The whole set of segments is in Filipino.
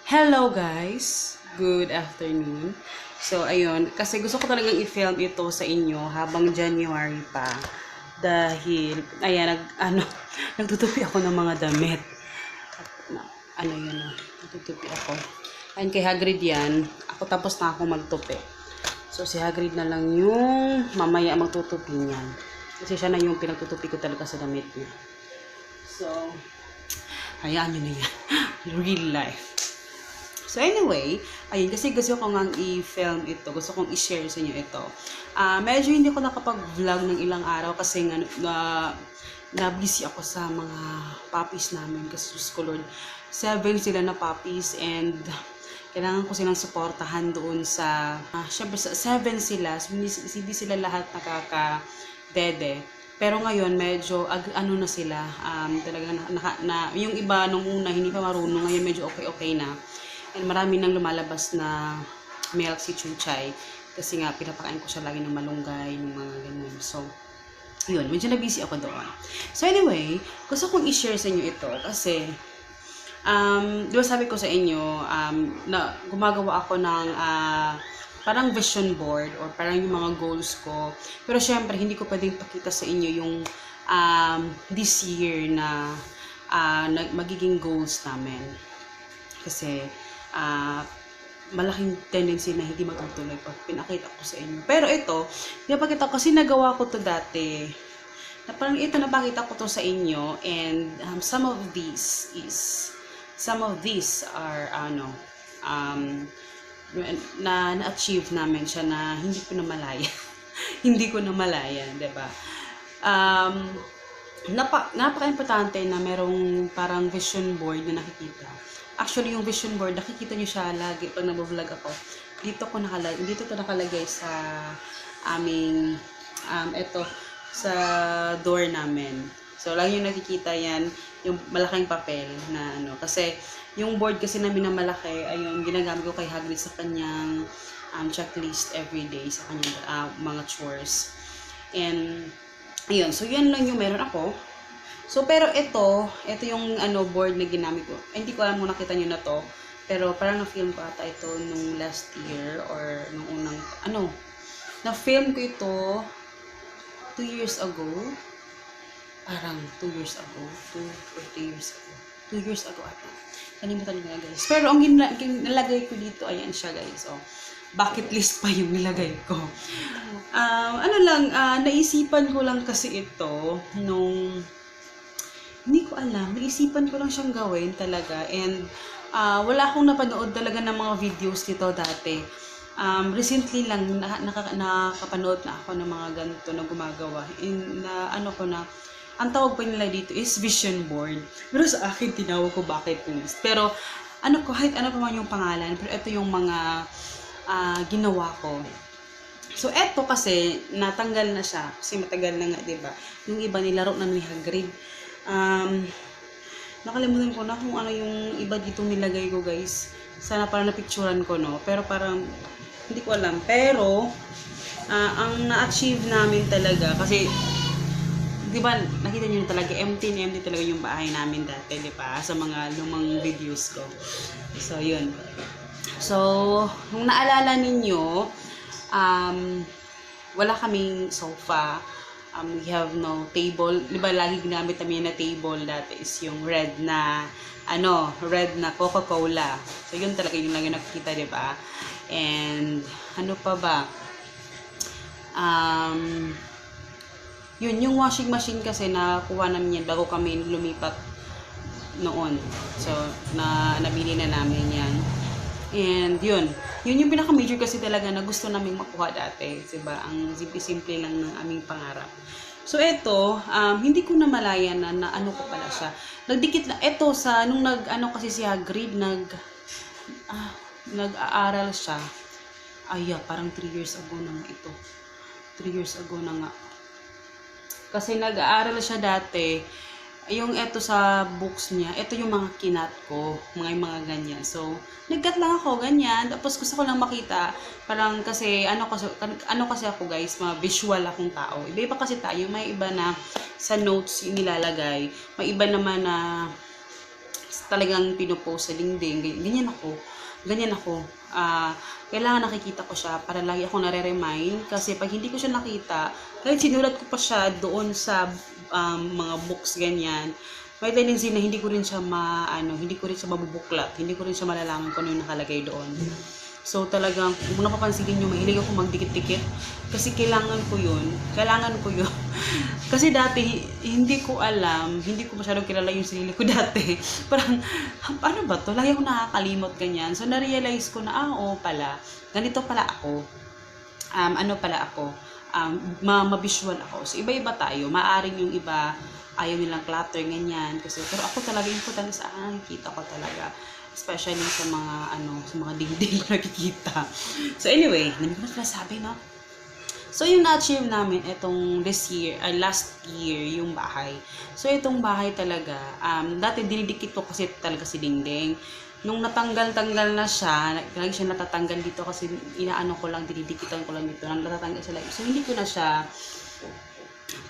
Hello guys! Good afternoon. So ayun, kasi gusto ko talagang i-film ito sa inyo habang January pa. Dahil, ayan, nagtutupi ako ng mga damit. Ano yun, nagtutupi ako. Ayun, kay Hagrid yan. Ako tapos na ako magtupi. So si Hagrid na lang yung mamaya magtutupi niyan. Kasi siya na yung pinagtutupi ko talaga sa damit niya. So, hayaan nyo na yan. Real life. So anyway, ayun, kasi gusto ko nga i-film ito. Gusto kong i-share sa inyo ito. Medyo hindi ko nakapag-vlog ng ilang araw kasi nga na-busy ako sa mga puppies namin. Kasi sus ko Lord, 7 sila na puppies and kailangan ko silang suportahan doon sa, syempre sa 7 sila. So, hindi sila lahat nakaka-dede. Pero ngayon, medyo, ano na sila, talaga yung iba nung una, hindi pa marunong, ngayon medyo okay-okay na. And marami nang lumalabas na milk si Chuchay. Kasi nga, pinapakain ko siya lagi ng malunggay, ng mga ganun. So, yun, medyo na-busy ako doon. So anyway, gusto kong i-share sa inyo ito kasi, di ba sabi ko sa inyo, na gumagawa ako ng parang vision board or parang yung mga goals ko. Pero syempre, hindi ko pwedeng pakita sa inyo yung this year na magiging goals namin. Kasi, malaking tendency na hindi matutuloy pag pinakita ko sa inyo. Pero ito, pinapakita ko kasi nagawa ko to dati. Na parang ito napakita ko to sa inyo and some of these are na-achieve namin siya na hindi ko na malaya. Hindi ko na malaya, 'di ba? Napaka-importante na merong parang vision board na nakikita. Actually, yung vision board, nakikita nyo siya lagi pag nag-vlog ako. Dito to nakalagay sa aming, sa door namin. So, lagi nyo nakikita yan, yung malaking papel na kasi yung board kasi namin na malaki, ayun, ginagamit ko kay Hagrid sa kanyang checklist everyday, sa kanyang mga chores. And, ayun, so yan lang yung meron ako. So, pero ito yung board na ginamit ko. Hindi ko alam kung nakita nyo na to. Pero parang na-film ko ata ito nung last year or nung unang, na-film ko ito 2 years ago. Parang 2 years ago. 2 or 3 years ago. 2 years ago ata. Kalimutan nyo na guys. Pero ang nilagay ko dito, ayan siya guys. Oh, bucket list pa yung nilagay ko. Naisipan ko lang kasi ito nung hindi ko alam, naisipan ko lang siyang gawin talaga and wala akong napanood talaga ng mga videos nito dati. Recently lang nakapanood na ako ng mga ganito na gumagawa. Ang tawag pa nila dito is vision board. Pero sa akin tinawag ko bucket list. Pero kahit ano pa man yung pangalan, pero ito yung mga ginawa ko. So eto kasi natanggal na siya kasi matagal na nga, 'di ba? Yung iba nilaro na ni Hagrid. Nakalimutan ko na kung ano yung iba dito nilagay ko guys. Sana parang napicturan ko, no? Pero parang hindi ko alam. Pero ang na-achieve namin talaga kasi di ba nakita niyo talaga empty talaga yung bahay namin dati, di ba? Sa mga lumang videos ko. So yun. So kung naalala ninyo, wala kaming sofa. We have no table. Di ba lagi ginamit namin na table dati is yung red na Coca-Cola. So yun talaga yung lang yung nakikita, di ba? And ano pa ba? Yun yung washing machine kasi nakuha namin yan bago kami lumipat noon. So nabili na namin yan. And yun yung pinaka-major kasi talaga na gusto naming makuha dati, diba? Ang simple-simple lang ng aming pangarap. So ito, hindi ko na malaya na ano ko pala siya. Nagdikit na ito sa nung kasi si Hagrid nag-aaral siya. Parang 3 years ago na nga ito. 3 years ago na nga. Kasi nag-aaral siya dati. Yung ito sa books niya, ito yung mga kinat ko, mga ganyan. So, nagkat lang ako, ganyan. Tapos gusto ko lang makita, parang kasi, kasi ako guys, mga visual akong tao. Iba-iba kasi tayo, may iba na sa notes yung nilalagay. May iba naman na talagang pinupost sa dingding. Ganyan ako. Kailangan nakikita ko siya para lagi ako nare-remind. Kasi pag hindi ko siya nakita, kahit sinulat ko pa siya doon sa mga books, ganyan, may tendency na hindi ko rin siya hindi ko rin siya mabubuklat, hindi ko rin siya malalaman kung ano yung nakalagay doon. So talagang, kung napapansin nyo, mahilig ako magdikit-dikit. Kasi kailangan ko yun. Kasi dati, hindi ko alam, hindi ko masyadong kilala yung sarili ko dati. Parang, ano ba to? Lagi ako nakakalimot ganyan. So na-realize ko na, oo pala, ganito pala ako. Mabisual ako. So iba-iba tayo. Maaring yung iba, ayaw nilang clutter, ganyan. Pero ako talaga, importante sa akin, nakikita ko talaga. Especially sa mga dingding ko nakikita. So anyway, hindi ko na sabi, no? So yung na-achieve namin itong last year, yung bahay. So itong bahay talaga, dati dinidikit ko kasi talaga si dingding. Nung natanggal-tanggal na siya, lagi siya natatanggal dito kasi dinidikitan ko lang dito. Natatanggal siya lagi. So hindi ko na siya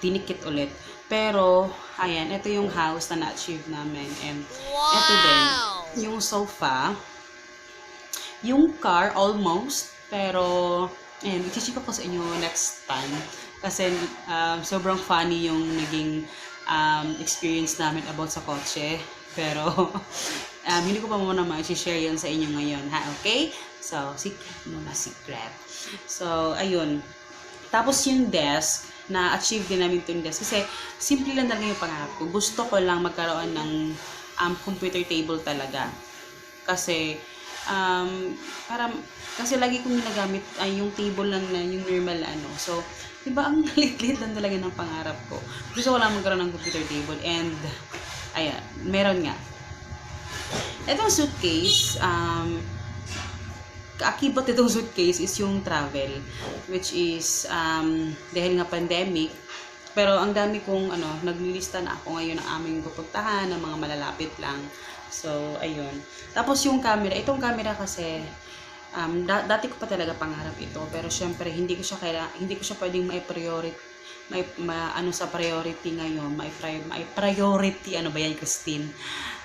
tinikit ulit. Pero, ayan, ito yung house na na-achieve namin. And ito din, yung sofa, yung car, almost. Pero, ayan, i-check ko sa inyo next time. Kasi, sobrang funny yung naging experience namin about sa kotse. Pero, hindi ko pa muna ma-share yun sa inyo ngayon, ha? Okay? So, secret. So, ayun. Tapos yung desk, na-achieve din namin itong desk. Kasi, simple lang talaga yung pangarap ko. Gusto ko lang magkaroon ng computer table talaga. Kasi, kasi lagi kong ginagamit yung table lang na, yung normal So, diba, ang lit-lit lang talaga ng pangarap ko. Gusto ko lang magkaroon ng computer table. And, ayan, meron nga. Itong suitcase, kaakibat itong suitcase is yung travel, which is dahil nga pandemic, pero ang dami kong naglilista na ako ngayon ng aming pupuntahan, ng mga malalapit lang. So ayun. Tapos yung camera, itong camera kasi dati ko pa talaga pangarap ito, pero syempre hindi ko siya pwedeng sa priority ngayon, may priority, ano ba yan, Christine?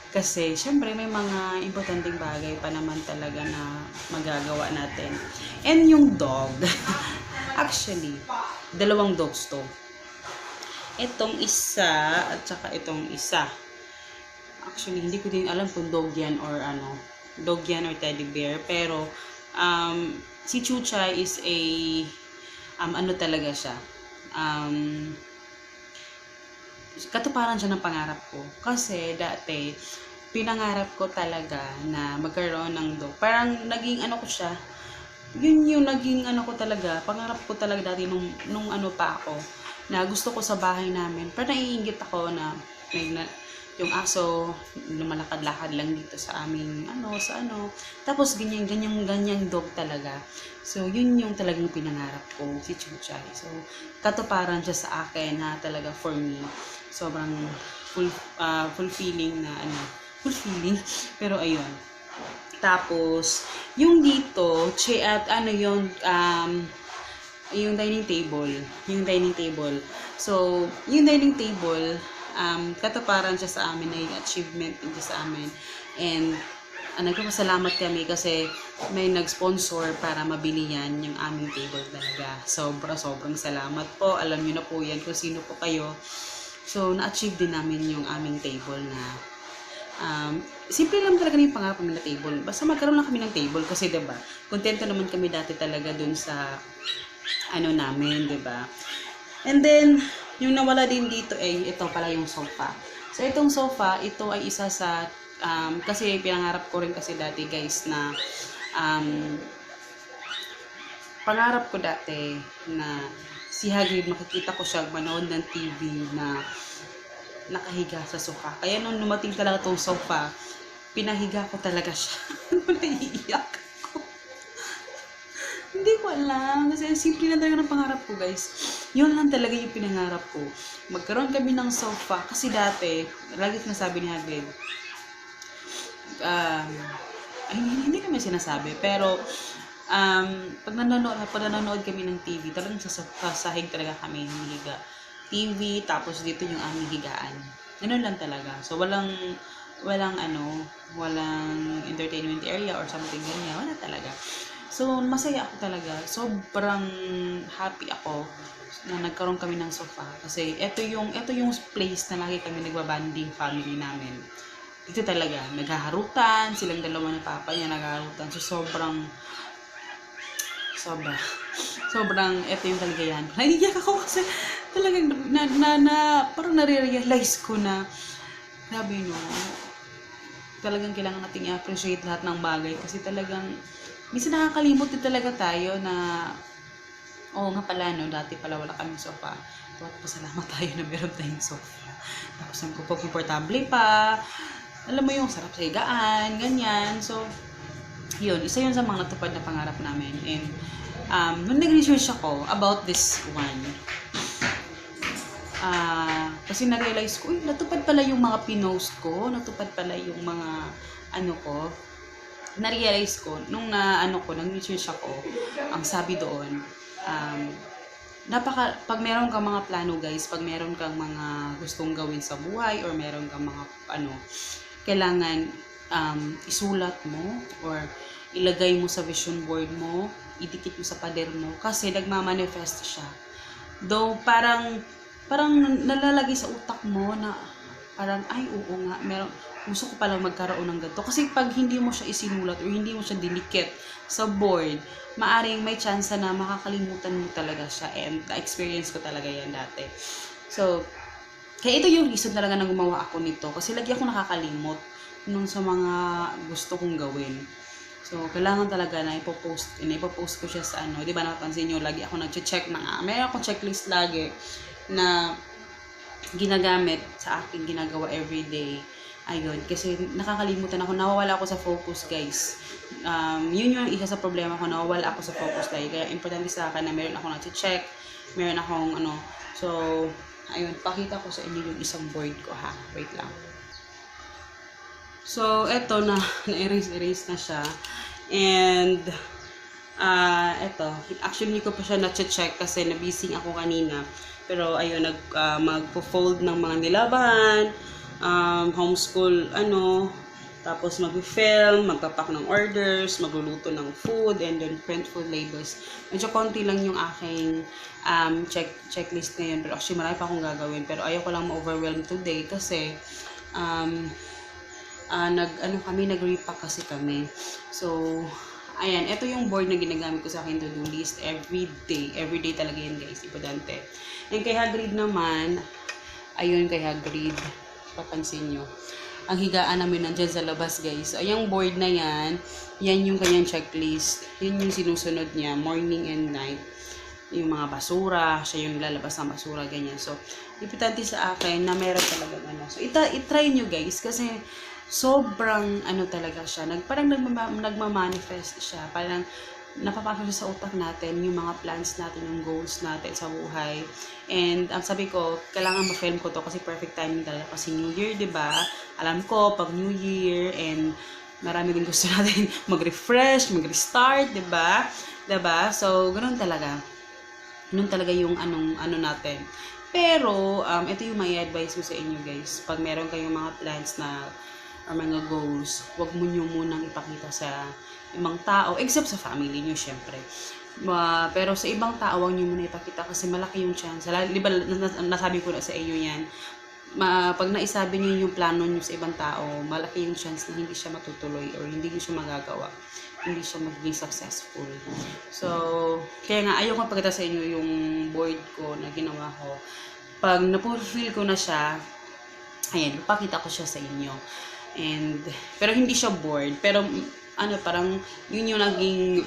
Kasi, syempre, may mga importanteng bagay pa naman talaga na magagawa natin. And yung dog, actually, 2 dogs to. Itong isa, at saka itong isa. Actually, hindi ko din alam kung dog yan or teddy bear. Pero, si Chuchay is talaga siya. Katuparan siya ng pangarap ko. Kasi dati, pinangarap ko talaga na magkaroon ng dog. Parang naging ko siya. Yun yung naging ko talaga. Pangarap ko talaga dati nung pa ako. Na gusto ko sa bahay namin. Pero naiinggit ako na yung aso lumalakad-lakad lang dito sa aming Tapos ganyang dog talaga. So yun yung talagang pinangarap ko, si Chuchay. So katuparan siya sa akin na talaga for me. Sobrang fulfilling na fulfilling. Pero ayun. Tapos yung dito, yung dining table. So yung dining table, katuparan siya sa amin, na yung achievement din sa amin. And nagpapasalamat kami kasi may nag-sponsor para mabili yan, yung aming table talaga. Sobrang salamat po. Alam niyo na po yan kung sino po kayo. So, na-achieve din namin yung aming table na simple lang talaga yung pangarap kami na table. Basta magkaroon lang kami ng table kasi diba, kontento naman kami dati talaga dun sa namin, diba? And then, yung nawala din dito ito pala yung sofa. So, itong sofa, ito ay isa sa kasi pinangarap ko rin kasi dati guys na pangarap ko dati na si Hagrid, makikita ko siya manood ng TV na nakahiga sa sofa. Kaya nung lumating talaga itong sofa, pinahiga ko talaga siya. Naiiyak ako. Hindi ko alam. Kasi simple na talaga ng pangarap ko, guys. Yun lang talaga yung pinangarap ko. Magkaroon kami ng sofa. Kasi dati, lagi sinasabi ni Hagrid, hindi naman sinasabi, pero pag nanonood kami ng TV, talagang sa sahig talaga kami hinihiga. TV, tapos dito yung aming higaan. Ganun lang talaga. So, walang walang entertainment area or something ganyan. Wala talaga. So, masaya ako talaga. Sobrang happy ako na nagkaroon kami ng sofa. Kasi ito yung place na lagi kami nagbabanding family namin. Ito talaga, naghaharutan, silang dalawa ng papa niya naghaharutan. So, sobrang, ito yung talaga yan. Naiiyak ako kasi talagang parang nare-realize ko na, grabe no, talagang kailangan nating i-appreciate lahat ng bagay kasi talagang, minsan nakakalimot din talaga tayo na, oo nga pala no, dati pala wala kaming sofa. Pasalamat tayo na meron tayong sofa. Tapos ang komportable pa, alam mo yung sarap sa higaan, ganyan. So, yun, isa yun sa mga natupad na pangarap namin. And, nung nag-research ako about this one, kasi na-realize ko, natupad pala yung mga pinost ko, natupad pala yung mga, na-realize ko, nung nag-research ako, ang sabi doon, pag meron kang mga plano guys, pag meron kang mga gustong gawin sa buhay, or meron kang mga, kailangan isulat mo or ilagay mo sa vision board mo, idikit mo sa pader mo kasi nagmamanifest siya. Though parang nalalagay sa utak mo na parang ay oo nga, gusto ko palang magkaroon ng ganito. Kasi pag hindi mo siya isinulat or hindi mo siya dinikit sa board, maaring may chance na makakalimutan mo talaga siya, and na-experience ko talaga yan dati. So, kaya ito yung reason talaga na gumawa ako nito. Kasi lagi ako nakakalimot nung sa mga gusto kong gawin. So, kailangan talaga na ipopost ko siya sa di ba napansin nyo, lagi ako nag-check mayroon akong checklist lagi na ginagamit sa aking ginagawa everyday. Ayun, kasi nakakalimutan ako, nawawala ako sa focus guys. Yun yung isa sa problema ko, nawawala ako sa focus lagi. Kaya importante sa akin na meron akong nag-check, meron akong so, ayun, pakita ko sa inyo yung isang board ko ha. Wait lang. So, eto na-erase na siya. And, eto, actually ko pa siya na-check kasi na-busy ako kanina. Pero, ayun, magpo-fold ng mga nilabahan, homeschool, tapos mag-film, magpapak ng orders, magluluto ng food, and then print food labels. Medyo konti lang yung aking checklist ngayon. Pero actually, marami pa akong gagawin. Pero ayaw ko lang ma-overwhelm today kasi nag-repack kasi kami. So, ayan, ito yung board na ginagamit ko sa akin to-do list every day. Every day talaga yan guys, importante. And kay Hagrid naman, ayun kay Hagrid, papansin nyo, ang higaan namin nandyan sa labas guys. So, yung board na yan yung kanyang checklist. Yun yung sinusunod niya, morning and night. Yung mga basura, siya yung lalabas ng basura, ganyan. So, importante sa akin na meron talaga So, itry nyo guys, kasi sobrang talaga siya. Parang nagmamanifest siya. Parang napapasok siya sa utak natin yung mga plans natin, yung goals natin sa buhay. And sabi ko, kailangan ma-film ko to kasi perfect timing talaga. Kasi New Year, 'di ba? Alam ko, pag New Year and marami din gusto natin mag-refresh, mag-restart, 'di ba? 'Di ba? So, ganoon talaga. Ganoon talaga yung natin. Pero, ito yung may advice ko sa inyo guys. Pag meron kayong mga plans na or mga goals, wag mo nyo munang ipakita sa ibang tao, except sa family nyo, syempre. Pero sa ibang tao, wag nyo muna ipakita kasi malaki yung chance. Di ba, nasabi ko na sa inyo yan, pag naisabi nyo yung plano nyo sa ibang tao, malaki yung chance na hindi siya matutuloy or hindi nyo siya magagawa. Hindi siya magiging successful. So, kaya nga, ayaw ko pagkita sa inyo yung board ko na ginawa ko. Pag na-fulfill ko na siya, ayan, ipakita ko siya sa inyo. Pero hindi siya board. Pero, parang, yun yung naging,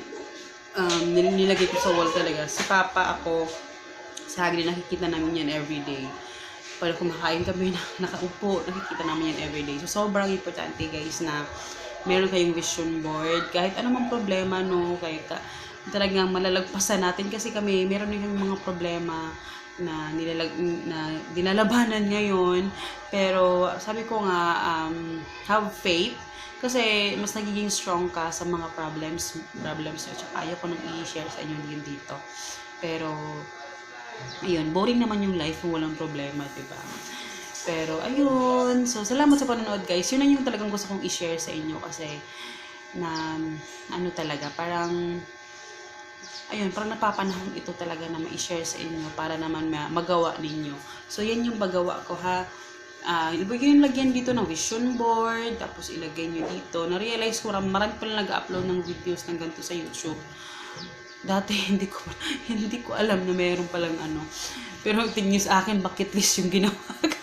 nilagay ko sa wall talaga. Si Papa, ako, sa Hagrid, nakikita namin yan everyday. Pag kumakain kami, nakaupo, nakikita namin yan everyday. So, sobrang importante, guys, na meron kayong vision board. Kahit anumang problema, kahit talagang malalagpasan natin. Kasi kami, meron yung mga problema na dinalabanan ngayon. Pero sabi ko nga, have faith kasi mas nagiging strong ka sa mga problems at saka ayaw ko nang i-share sa inyo din dito. Pero ayun, boring naman yung life kung walang problema, diba? Pero, ayun. So, salamat sa panonood, guys. Yun lang yung talagang gusto kong i-share sa inyo kasi na, ano talaga, parang, ayun, parang napapanahon ito talaga na ma-share sa inyo para naman magawa ninyo. So, yan yung magawa ko, ha. Ilagay yung lagyan dito ng vision board, tapos ilagay nyo dito. Na-realize ko, marami pala nag-upload ng videos ng ganito sa YouTube. Dati hindi ko alam na mayroon palang ano. Pero tingin sa akin, bucket list yung ginawa ko.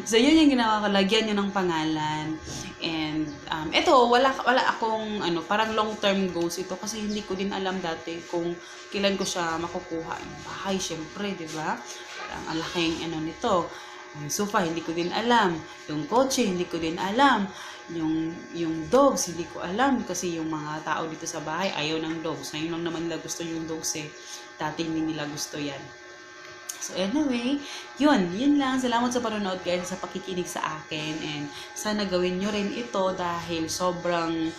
So, yun yung ginawa ko. Lagyan nyo ng pangalan. And, ito, wala akong, parang long-term goals ito. Kasi hindi ko din alam dati kung kailan ko siya makukuha. Yung bahay, syempre, di ba? Parang alaking, nito. Yung sofa, hindi ko din alam. Yung kotse, hindi ko din alam. Yung dogs, hindi ko alam. Kasi yung mga tao dito sa bahay, ayaw ng dogs. Ngayon lang naman nila gusto yung dogs eh. Dati hindi nila gusto yan. So anyway, yun lang. Salamat sa panonood, guys, sa pakikinig sa akin. And sana gawin nyo rin ito dahil sobrang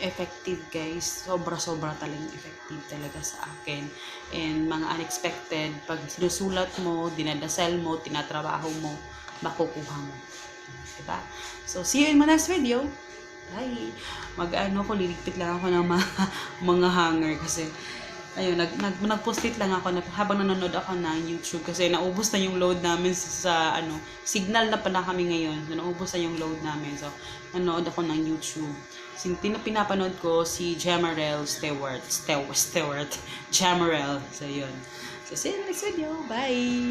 effective, guys. Sobra talagang effective talaga sa akin. And mga unexpected, pag sinusulat mo, dinadasal mo, tinatrabaho mo, makukuha mo. Diba? So see you in my next video. Bye! Liligpit lang ako ng mga hanger kasi ayun, nag-post-it lang ako habang nanonood ako ng YouTube kasi naubos na yung load namin sa signal na pala kami ngayon. So, naubos na yung load namin. So, nanonood ako ng YouTube. Pinapanood ko si Jamarel Stewart. Jamarel. So, yun. So, see you in the next video. Bye!